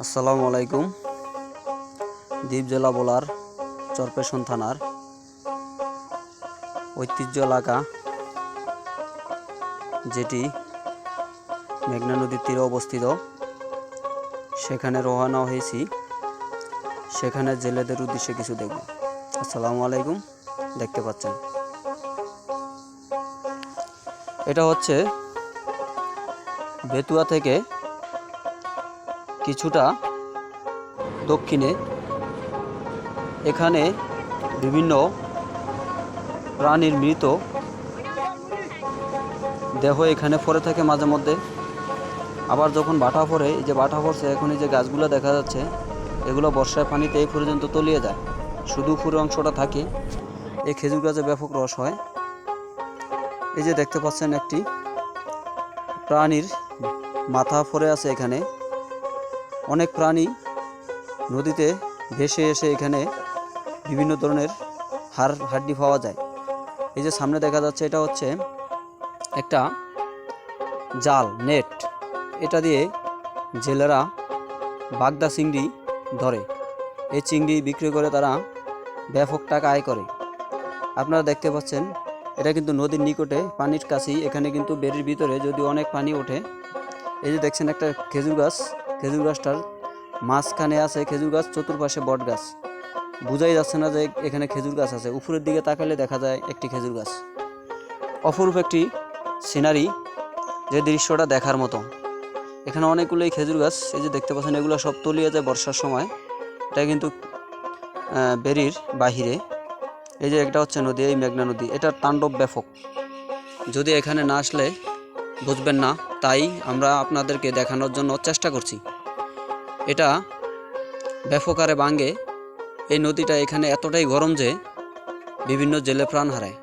আসসালামু আলাইকুম। দ্বীপ জেলা বোলার চরপেশন থানার ঐতিহ্য এলাকা, যেটি মেঘনা নদীর তীরে অবস্থিত, সেখানে রওনা হয়েছি। সেখানে জেলেদের উদ্দেশ্যে কিছু দেখব। আসসালামু আলাইকুম। দেখতে পাচ্ছেন, এটা হচ্ছে বেতুয়া থেকে কিছুটা দক্ষিণে। এখানে বিভিন্ন প্রাণীর মৃত দেহ এখানে পড়ে থাকে মাঝে মধ্যে। আবার যখন বাটা পড়ে, এই যে বাটা পড়ছে এখন, এই যে গাছগুলো দেখা যাচ্ছে, এগুলো বর্ষায় পানিতে এই পর্যন্ত তলিয়ে যায়, শুধু পুরো অংশটা থাকে। এই খেজুর গাছে ব্যাপক রস হয়। এই যে দেখতে পাচ্ছেন একটি প্রাণীর মাথা পড়ে আছে এখানে। অনেক প্রাণী নদীতে ভেসে এসে এখানে বিভিন্ন ধরনের হাড্ডি পাওয়া যায়। এই যে সামনে দেখা যাচ্ছে, এটা হচ্ছে একটা জাল, নেট। এটা দিয়ে জেলেরা বাগদা চিংড়ি ধরে। এই চিংড়ি বিক্রি করে তারা ব্যাপক টাকা আয় করে। আপনারা দেখতে পাচ্ছেন, এটা কিন্তু নদীর নিকটে, পানির কাছেই। এখানে কিন্তু বেড়ির ভিতরে যদি অনেক পানি ওঠে। এই যে দেখছেন একটা খেজুর গাছ, খেজুর গাছটার মাঝখানে আছে খেজুর গাছ, চতুর্পাশে বট গাছ। বোঝাই যাচ্ছে না যে এখানে খেজুর গাছ আছে। উপরের দিকে তাকালে দেখা যায় একটি খেজুর গাছ। অপরূপ একটি সিনারি, যে দৃশ্যটা দেখার মতো। এখানে অনেকগুলোই খেজুর গাছ, এই যে দেখতে পাচ্ছেন, এগুলো সব তলিয়ে যায় বর্ষার সময়। এটা কিন্তু বেরির বাহিরে। এই যে এটা হচ্ছে নদী, এই মেঘনা নদী। এটার তাণ্ডব ব্যাপক, যদি এখানে না আসলে বুঝবেন না। তাই আমরা আপনাদেরকে দেখানোর জন্য চেষ্টা করছি। এটা ব্যাপক হারে ভাঙে। এই নদীটা এখানে এতটাই গরম যে বিভিন্ন জেলে প্রাণ হারায়।